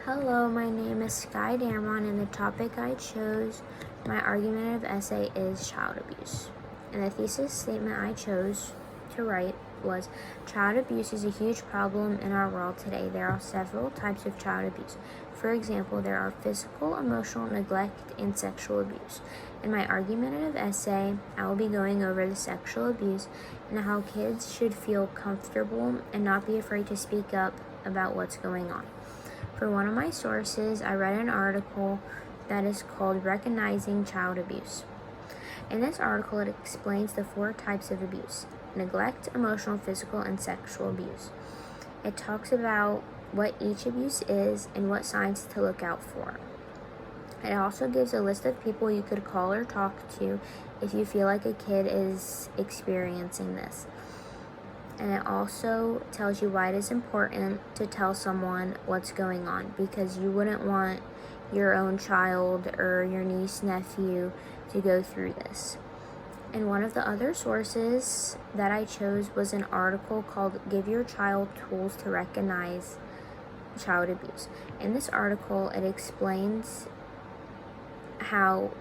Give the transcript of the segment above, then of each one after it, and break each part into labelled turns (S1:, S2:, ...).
S1: Hello, my name is Sky Damron, and the topic I chose, my argumentative essay, is child abuse. And the thesis statement I chose to write was, child abuse is a huge problem in our world today. There are several types of child abuse. For example, there are physical, emotional, neglect, and sexual abuse. In my argumentative essay, I will be going over the sexual abuse and how kids should feel comfortable and not be afraid to speak up about what's going on. For one of my sources, I read an article that is called Recognizing Child Abuse. In this article, it explains the 4 types of abuse: neglect, emotional, physical, and sexual abuse. It talks about what each abuse is and what signs to look out for. It also gives a list of people you could call or talk to if you feel like a kid is experiencing this. And it also tells you why it is important to tell someone what's going on, because you wouldn't want your own child or your niece, nephew to go through this. And one of the other sources that I chose was an article called Give Your Child Tools to Recognize Child Abuse. In this article, it explains how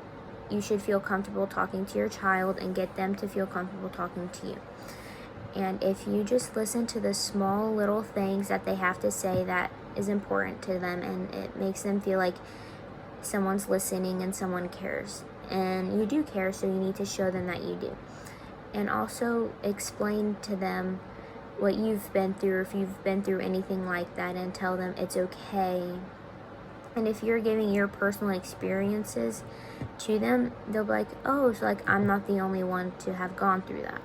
S1: you should feel comfortable talking to your child and get them to feel comfortable talking to you. And if you just listen to the small little things that they have to say that is important to them, and it makes them feel like someone's listening and someone cares. And you do care, so you need to show them that you do. And also explain to them what you've been through, if you've been through anything like that, and tell them it's okay. And if you're giving your personal experiences to them, they'll be like, oh, so like I'm not the only one to have gone through that.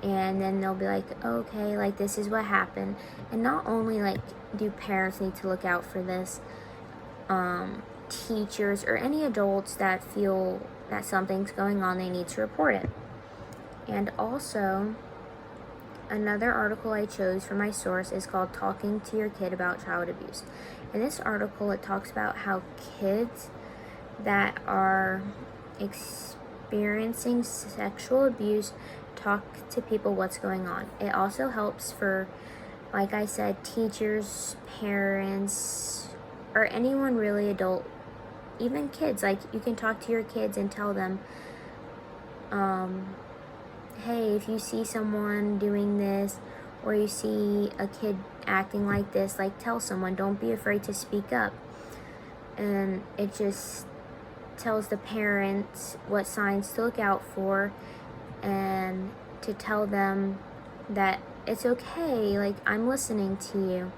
S1: And then they'll be like, okay, like this is what happened. And not only like do parents need to look out for this, teachers or any adults that feel that something's going on, they need to report it. And also, another article I chose for my source is called Talking to Your Kid About Child Abuse. In this article, it talks about how kids that are experiencing sexual abuse talk to people what's going on. It also helps for, like I said, teachers, parents, or anyone really adult, even kids. Like you can talk to your kids and tell them, hey, if you see someone doing this or you see a kid acting like this, like tell someone. Don't be afraid to speak up. And it just tells the parents what signs to look out for, and to tell them that it's okay, like I'm listening to you.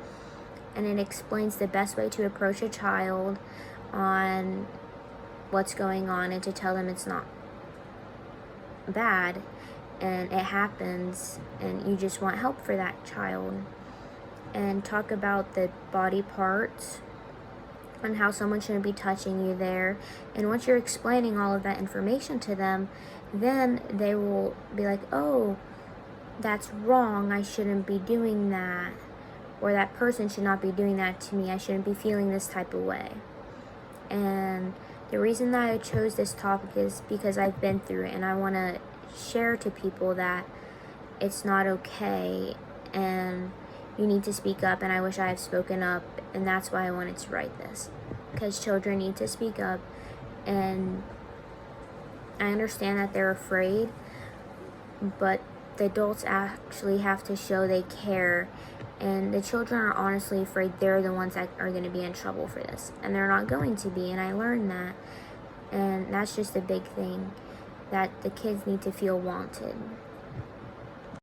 S1: And it explains the best way to approach a child on what's going on, and to tell them it's not bad and it happens and you just want help for that child. And talk about the body parts and how someone shouldn't be touching you there. And once you're explaining all of that information to them, then they will be like, oh, that's wrong, I shouldn't be doing that, or that person should not be doing that to me, I shouldn't be feeling this type of way. And the reason that I chose this topic is because I've been through it, and I want to share to people that it's not okay and you need to speak up. And I wish I had spoken up, and that's why I wanted to write this, because children need to speak up. And I understand that they're afraid, but the adults actually have to show they care. And the children are honestly afraid they're the ones that are going to be in trouble for this, and they're not going to be. And I learned that, and that's just a big thing, that the kids need to feel wanted.